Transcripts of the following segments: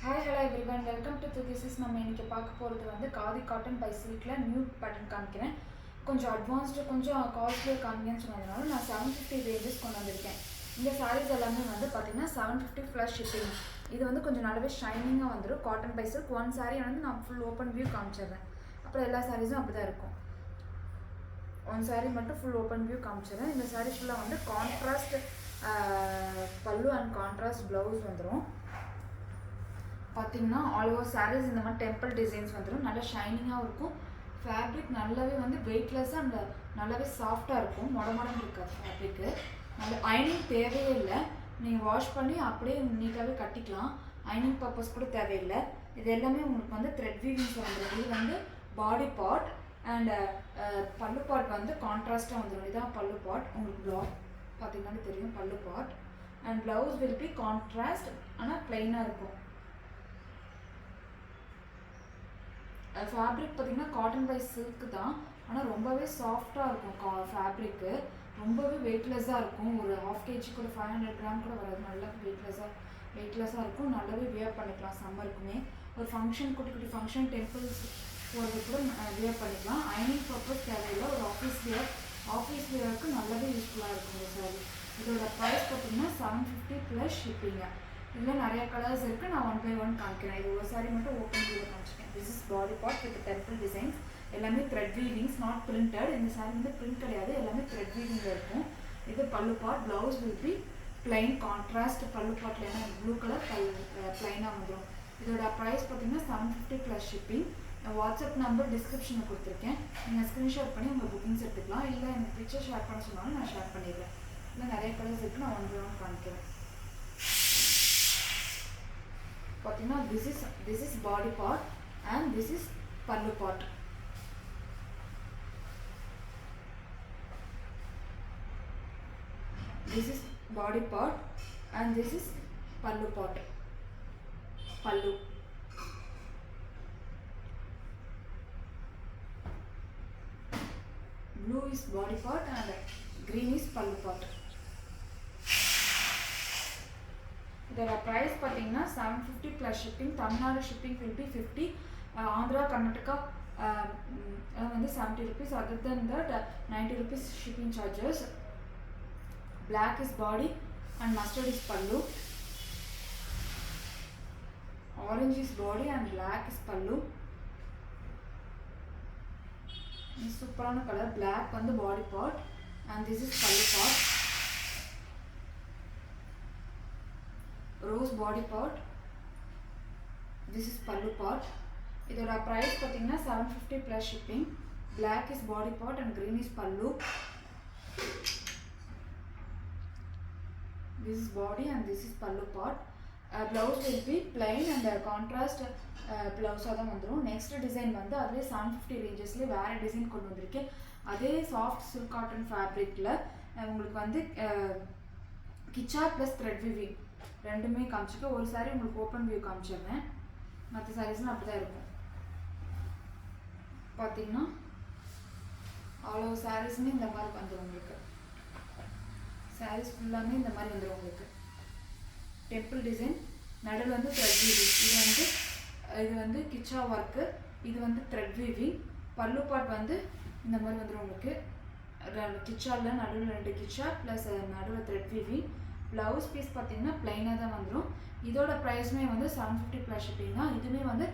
Hi hello everyone, welcome to this. நம்ம இன்றைக்கி பார்க்க போகிறது வந்து காதி காட்டன் பை சில்கில் நியூ பேட்டர்ன் காமிக்கிறேன். கொஞ்சம் அட்வான்ஸ்டு, கொஞ்சம் காஸ்ட்லியாக காமிக்கன்னு சொன்னதுனால நான் 750 ரேஞ்சஸ் கொண்டு வந்திருக்கேன். இந்த சாரீஸ் எல்லாமே வந்து பார்த்திங்கன்னா 750 ப்ளஸ் ஷிப்பிங். இது வந்து கொஞ்சம் நல்லாவே ஷைனிங்காக வந்துடும். Cotton by silk. One saree வந்து நான் ஃபுல் ஓப்பன் வியூ காமிச்சிடுறேன். அப்புறம் எல்லா சாரீஸும் அப்படி தான் இருக்கும். ஒன் சாரீ மட்டும் ஃபுல் ஓப்பன் வியூ காமிச்சிடுறேன். இந்த சாரீ ஃபுல்லாக வந்து கான்ட்ராஸ்ட் பல்லு அண்ட் கான்ட்ராஸ்ட் ப்ளவுஸ் வந்துடும். பார்த்தீங்கன்னா ஆல் ஓவர் சாரீஸ் இந்த மாதிரி டெம்பிள் டிசைன்ஸ் வந்துடும். நல்லா ஷைனிங்காகவும் இருக்கும். ஃபேப்ரிக் நல்லாவே வந்து வெயிட்லெஸ்ஸாக அந்த நல்லாவே சாஃப்டாக இருக்கும். மொடமொடன்னு இருக்காது ஃபேப்ரிக்கு. நல்ல அயனிங் தேவையே இல்லை. நீங்கள் வாஷ் பண்ணி அப்படியே நீட்டாகவே கட்டிக்கலாம். அயனிங் பர்பஸ் கூட தேவையில்லை. இது எல்லாமே உங்களுக்கு வந்து த்ரெட் வீவிங்ஸ் வந்துடும். இது வந்து பாடி பார்ட் அண்ட் பல்லு பார்ட் வந்து கான்ட்ராஸ்ட்டாக வந்துடும். இதுதான் பல்லு பார்ட். உங்களுக்கு ப்ளாக் பார்த்தீங்கன்னா தெரியும் பல்லு part. And blouse will B contrast, ஆனால் ப்ளைனாக இருக்கும். ஃபேப்ரிக் பார்த்திங்கன்னா காட்டன் பை சில்க்கு தான், ஆனால் ரொம்பவே சாஃப்டாக இருக்கும். ஃபேப்ரிக்கு ரொம்பவே வெயிட்லெஸ்ஸாக இருக்கும். ஒரு ½ kg கூட 500 கிராம் கூட வராது. நல்லா வெயிட்லெஸ்ஸாக இருக்கும். நல்லாவே வியர் பண்ணிக்கலாம். சம்மருக்குமே ஒரு ஃபங்க்ஷன், குட்டி குட்டி ஃபங்க்ஷன், டெம்பிள்ஸ் போகிறது கூட வியர் பண்ணிக்கலாம். அயனிங் பர்பஸ் தேவையில்லை. ஒரு ஆஃபீஸ் வியருக்கு நல்லாவே யூஸ்ஃபுல்லாக இருக்கும் இந்த சாரீ. இதோட ப்ரைஸ் பார்த்திங்கன்னா 750 ப்ளஸ் ஷிப்பிங்க. இதில் நிறைய கலர்ஸ் இருக்குது. நான் 1 by 1 காமிக்கிறேன். இது ஒரு சாரி மட்டும் ஓப்பன் வியூவில் காமிச்சிருக்கேன். This is body part with temple designs. எல்லாமே த்ரெட் வீவிங்ஸ், நாட் பிரிண்டட். இந்த சாரி வந்து பிரிண்ட் கிடையாது. எல்லாமே த்ரெட் வீவிங்கில் இருக்கும். இது பல்லு part. Blouse will be plain contrast. பல்லு பார்ட்டில் என்ன ப்ளூ கலர் பிளைனாக வந்துடும். இதோட ப்ரைஸ் பார்த்தீங்கன்னா 750 ப்ளஸ் ஷிப்பிங். வாட்ஸ்அப் நம்பர் டிஸ்கிரிப்ஷனில் கொடுத்துருக்கேன். நீங்கள் ஸ்க்ரீன்ஷாட் பண்ணி உங்கள் புக்கிங்ஸ் எடுத்துக்கலாம். இல்லை எனக்கு பிக்சர் ஷேர் பண்ண சொன்னாலும் நான் ஷேர் பண்ணிடுறேன். இல்லை நிறைய கலர்ஸ் இருக்குது. நான் 1 by 1 காமிக்கிறேன். பார்த்தீங்கன்னா this is body part and this is pallu part. This is body part and this is pallu part. Pallu. Blue is body part and green is pallu part. இதோட price பார்த்தீங்கன்னா 750 plus shipping. Tamil Nadu shipping will be 50. Andhra, Karnataka வந்து 70 rupees. Other then that 90 rupees shipping charges. Black is body and mustard is pallu. Orange is body and black is pallu. சூப்பரான colour. Black வந்து body part and this is pallu part. Rose body part. This is pallu part. இதோட price பார்த்தீங்கன்னா 750 plus shipping. Black is body part and green is pallu. This is body and this is pallu part. Blouse will be plain and contrast ப்ளவுஸாக தான் வந்துடும். Next design வந்து அதுவே 750 ரேஞ்சஸ்லேயே வேறு design கொண்டு வந்திருக்கேன். அதே சாஃப்ட் சில்க் காட்டன் ஃபேப்ரிக்கில் உங்களுக்கு வந்து கிச்சா ப்ளஸ் த்ரெட் விவிங் ரெண்டுமே காமிச்சிட்டு ஒரு சாரி உங்களுக்கு ஓப்பன் வியூ காமிச்சிடுறேன். மற்ற சாரீஸ்லாம் அப்படி தான் இருக்கும். பார்த்தீங்கன்னா அவ்வளோ சாரீஸுமே இந்த மாதிரி வந்துடும் உங்களுக்கு. சாரீஸ் ஃபுல்லாமே இந்த மாதிரி வந்துடும் உங்களுக்கு. டெம்பிள் டிசைன், நடுவில் வந்து த்ரெட் வீவிங். இது வந்து கிச்சா ஒர்க்கு. இது வந்து த்ரெட் வீவிங். பல்லு பார்ட் வந்து இந்த மாதிரி வந்துடும் உங்களுக்கு. கிச்சாவில் நடுவில் 2 கிச்சா ப்ளஸ் நடுவில் த்ரெட் வீவிங். ப்ளவுஸ் பீஸ் பார்த்தீங்கன்னா ப்ளைனாக தான் வந்துடும். இதோட ப்ரைஸுமே வந்து 750 ப்ளஸ் ஷிப்பிங் தான். இதுவுமே வந்து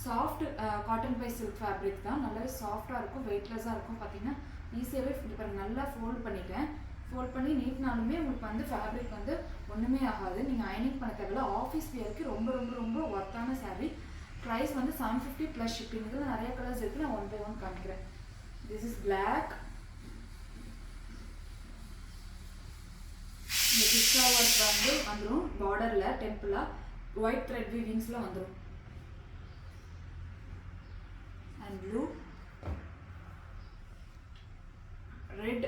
soft cotton by silk fabric தான். நல்லாவே சாஃப்டாக இருக்கும், வெயிட்லெஸ்ஸாக இருக்கும். பார்த்தீங்கன்னா ஈஸியாகவே இப்போ நல்லா ஃபோல்ட் பண்ணிட்டேன். ஃபோல்ட் பண்ணி நீட்னாலுமே உங்களுக்கு வந்து ஃபேப்ரிக் வந்து ஒன்றுமே ஆகாது. நீங்கள் அயனிங் பண்ண தேவையில்ல. ஆஃபீஸ் வியருக்கு ரொம்ப ரொம்ப ரொம்ப ஒர்த்தான சாரீ. ப்ரைஸ் வந்து 750 ப்ளஸ் ஷிப்பிங். இதில் நிறைய கலர்ஸ் இருக்குது. நான் 1 by 1 காமிக்கிறேன். This is black. இந்த கிச்சா ஒர்க் வந்து வந்துடும். பார்டரில் டெம்பிளாக ஒயிட் த்ரெட் வீவிங்ஸில் வந்துடும். And blue, red.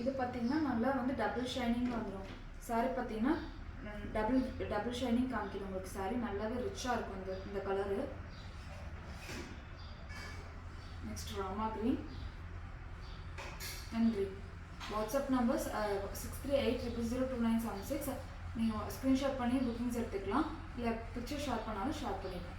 இது பார்த்தீங்கன்னா நல்லா வந்து டபுள் ஷைனிங் வந்துடும். சாரி பார்த்தீங்கன்னா டபுள் ஷைனிங் காமிக்கணும் உங்களுக்கு. சாரி நல்லாவே ரிச்சாக இருக்கும் இந்த colour. Next Rama green and green. WhatsApp numbers 638002976. நீங்கள் ஸ்க்ரீன்ஷாட் பண்ணி புக்கிங்ஸ் எடுத்துக்கலாம், இல்லை பிக்சர் ஷேர் பண்ணாலும் ஷேர் பண்ணிக்கலாம்.